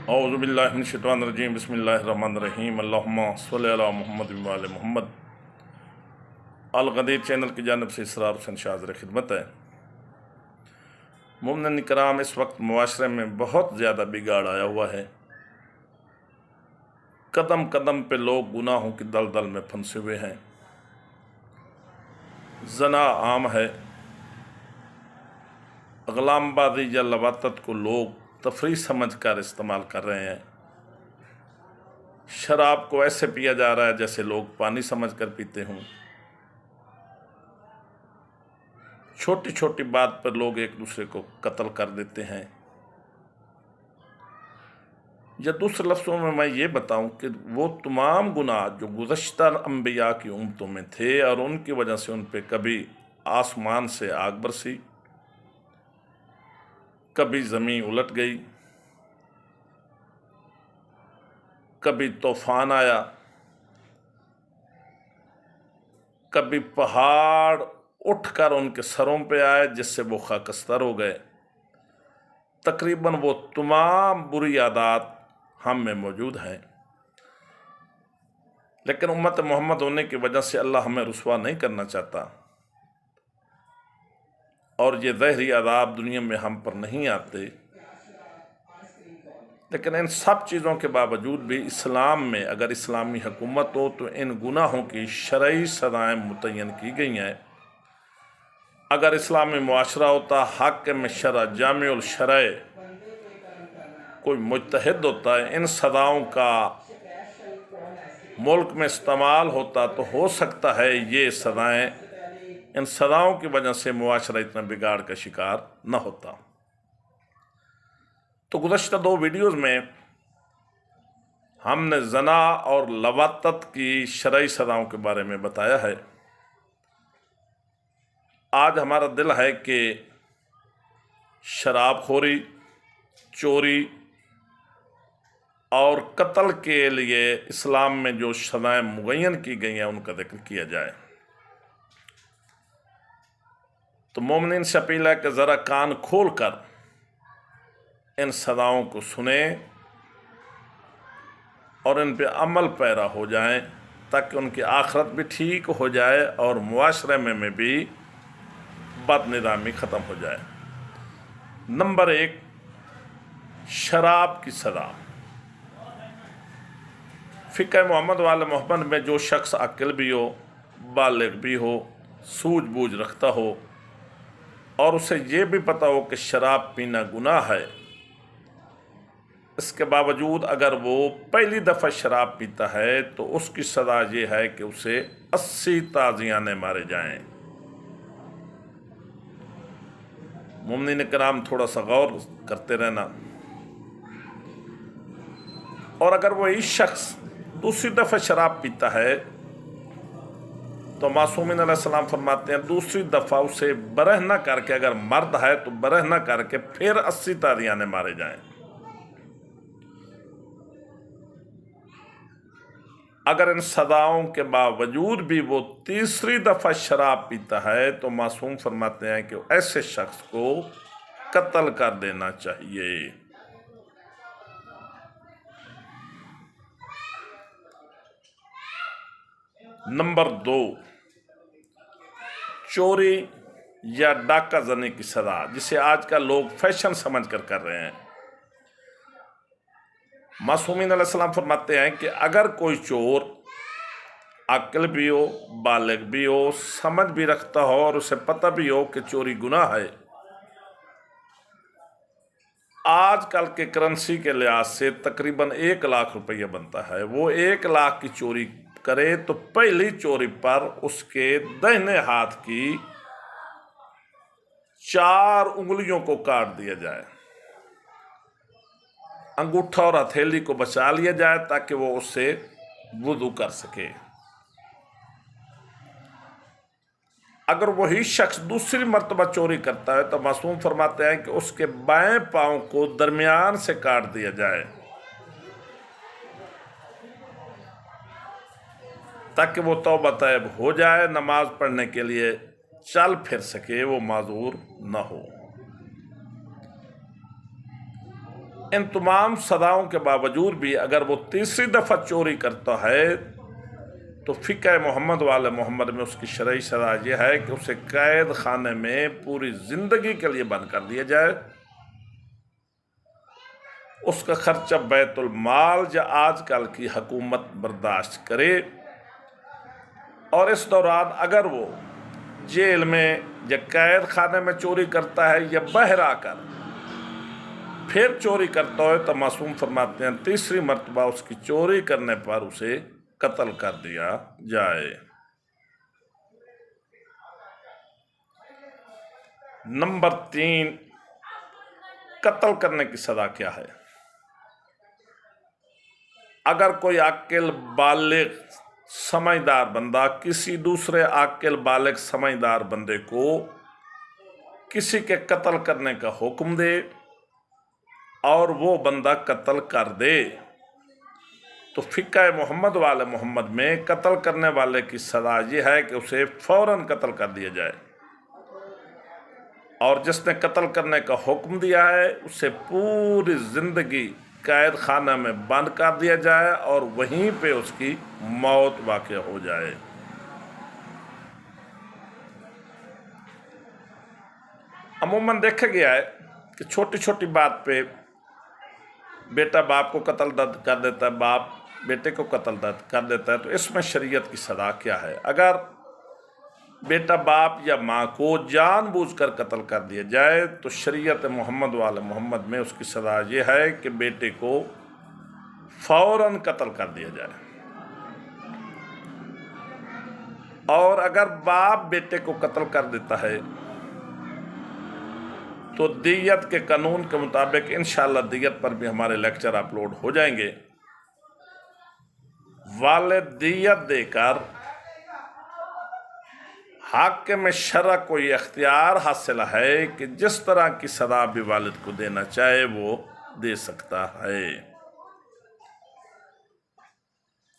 औज़ु बिल्लाहि मिनश शैतानिर रजीम बिस्मिल्लाहिर रहमानिर रहीम अल्लाहुम्मा सल्लि अला मुहम्मद व आले मुहम्मद। अल गदीर चैनल की जानिब से इसरार हुसैन शाह ज़र खिदमत है। मोमिन कराम, इस वक्त मुआशरे में बहुत ज़्यादा बिगाड़ आया हुआ है। कदम कदम पे लोग गुनाहों की दलदल में फंसे हुए हैं। ज़ना आम है। ग़ुलामबाज़ी या लवातत को लोग तफरीह समझ कर इस्तेमाल कर रहे हैं। शराब को ऐसे पिया जा रहा है जैसे लोग पानी समझ कर पीते हों। छोटी छोटी बात पर लोग एक दूसरे को कत्ल कर देते हैं। या दूसरे लफ्ज़ों में मैं ये बताऊं कि वो तमाम गुनाह जो गुज़श्ता अंबिया की उम्मतों में थे और उनकी वजह से उन पर कभी आसमान से आग बरसी, कभी ज़मीन उलट गई, कभी तूफान आया, कभी पहाड़ उठकर उनके सरों पे आए जिससे वो खाकस्तर हो गए। तकरीबन वो तमाम बुरी आदत हम में मौजूद हैं, लेकिन उम्मत मोहम्मद होने की वजह से अल्लाह हमें रुसवा नहीं करना चाहता और ये ज़हरी अज़ाब दुनिया में हम पर नहीं आते। लेकिन इन सब चीज़ों के बावजूद भी इस्लाम में अगर इस्लामी हुकूमत हो तो इन गुनाहों की शरई सज़ाएँ मुतय्यन की गई हैं। अगर इस्लामी मुआशरा होता, हाकिम शरअ जामिउल शरअ कोई मुज्तहिद होता है, इन सज़ाओं का मुल्क में इस्तेमाल होता तो हो सकता है ये सज़ाएँ, इन सज़ाओं की वजह से मुआशरा इतना बिगाड़ का शिकार न होता। तो गुज़श्ता दो वीडियोज़ में हमने ज़ना और लवातत की शरई सज़ाओं के बारे में बताया है। आज हमारा दिल है कि शराबखोरी, चोरी और कत्ल के लिए इस्लाम में जो सज़ाएँ मुअय्यन की गई हैं उनका जिक्र किया जाए। तो मोमिनीन से अपील है कि ज़रा कान खोल कर इन सज़ाओं को सुने और इन पे अमल पैरा हो जाएं ताकि उनकी आखिरत भी ठीक हो जाए और मुआशरे में भी बदनिज़ामी ख़त्म हो जाए। नंबर 1, शराब की सज़ा। फ़िक़्ह मोहम्मद वाले मोहम्मद में जो शख्स अक़ल भी हो, बालिग़ भी हो, सूझबूझ रखता हो और उसे ये भी पता हो कि शराब पीना गुनाह है, इसके बावजूद अगर वो पहली दफ़ा शराब पीता है तो उसकी सज़ा ये है कि उसे 80 ताज़ियाने मारे जाएं। मोमिनीन किराम, थोड़ा सा गौर करते रहना। और अगर वही शख्स दूसरी दफ़ा शराब पीता है तो मासूमीन अलैहिस्सलाम फरमाते हैं दूसरी दफ़ा उसे बरह न करके, अगर मर्द है तो बरह न करके फिर 80 ताज़ियाने मारे जाएं। अगर इन सज़ाओं के बावजूद भी वो तीसरी दफ़ा शराब पीता है तो मासूम फरमाते हैं कि ऐसे शख्स को कत्ल कर देना चाहिए। नंबर 2, चोरी या डाका जनी की सज़ा, जिसे आजकल लोग फैशन समझ कर रहे हैं। मासूमीन अलैहिस्सलाम फरमाते हैं कि अगर कोई चोर अक्ल भी हो, बालिग़ भी हो, समझ भी रखता हो और उसे पता भी हो कि चोरी गुनाह है, आजकल के करेंसी के लिहाज से तकरीबन 1 लाख रुपया बनता है, वो 1 लाख की चोरी करे तो पहली चोरी पर उसके दाहिने हाथ की 4 उंगलियों को काट दिया जाए, अंगूठा और हथेली को बचा लिया जाए ताकि वो उससे वुज़ू कर सके। अगर वही शख्स दूसरी मर्तबा चोरी करता है तो मासूम फरमाते हैं कि उसके बाएं पाँव को दरमियान से काट दिया जाए ताकि वो तौबा तैब हो जाए, नमाज पढ़ने के लिए चल फिर सके, वो माजूर न हो। ان तमाम सदाओं के बावजूद भी अगर वो तीसरी दफ़ा चोरी करता है तो फ़िक़्ह मोहम्मद वाले मोहम्मद में उसकी शरई सज़ा यह है कि उसे कैद खाने में पूरी ज़िंदगी के लिए बंद कर दिया जाए, उसका खर्चा बैतुल माल या आजकल की हुकूमत बर्दाश्त करे, और इस दौरान अगर वो जेल में या कैद खाने में चोरी करता है या बाहर आकर फिर चोरी करता है तो मासूम फरमाते हैं तीसरी मर्तबा उसकी चोरी करने पर उसे कत्ल कर दिया जाए। नंबर 3, कत्ल करने की सज़ा क्या है? अगर कोई आकिल बालिग समझदार बंदा किसी दूसरे आकिल बालिग समझदार बंदे को किसी के कत्ल करने का हुक्म दे और वो बंदा कत्ल कर दे तो फ़िक़्ह मोहम्मद वाले मोहम्मद में कत्ल करने वाले की सज़ा ये है कि उसे फ़ौरन कत्ल कर दिया जाए, और जिसने कत्ल करने का हुक्म दिया है उसे पूरी ज़िंदगी कैद खाना में बंद कर दिया जाए और वहीं पे उसकी मौत वाक़ हो जाए। अमूमन देखा गया है कि छोटी छोटी बात पे बेटा बाप को कत्ल कर देता है, बाप बेटे को कत्ल कर देता है, तो इसमें शरीयत की सज़ा क्या है? अगर बेटा बाप या माँ को जानबूझकर कत्ल कर दिया जाए तो शरीयत मोहम्मद वाले मोहम्मद में उसकी सज़ा ये है कि बेटे को फ़ौरन कत्ल कर दिया जाए, और अगर बाप बेटे को कत्ल कर देता है तो दियत के कानून के मुताबिक इंशाअल्लाह दियत पर भी हमारे लेक्चर अपलोड हो जाएंगे। वालिद दियत देकर हाकिम शरअ को ये इख्तियार हासिल है कि जिस तरह की सज़ा भी वालिद को देना चाहे वो दे सकता है।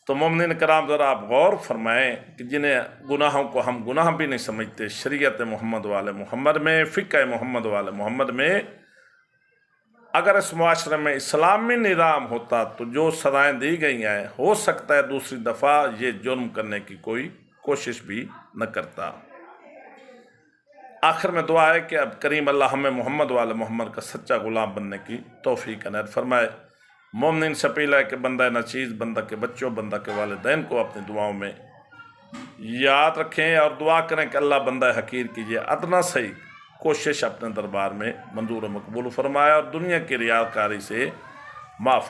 तो मोमिनीन कराम ज़रा आप गौर फरमाएँ कि जिन्हें गुनाहों को हम गुनाह भी नहीं समझते, शरीयत मोहम्मद वाले मोहम्मद में, फ़िक़्ह मोहम्मद वाले मोहम्मद में अगर इस मुआशरे में इस्लामी निज़ाम होता तो जो सज़ाएँ दी गई हैं हो सकता है दूसरी दफ़ा ये जुर्म करने की कोई कोशिश भी न करता। आखिर में दुआ है कि अब करीम अल्लाह हमें मोहम्मद वाले मोहम्मद का सच्चा ग़ुलाम बनने की तौफ़ीक़ अनायत फरमाए। मोमिन से अपील है कि बंदा नचीज़, बंदा के बच्चों, बंदा के वालिदैन को अपनी दुआओं में याद रखें और दुआ करें कि अल्लाह बंदा हकीर कीजिए अदना सही कोशिश अपने दरबार में मंजूर मकबूल फरमाए और दुनिया की रियाकारी से माफ़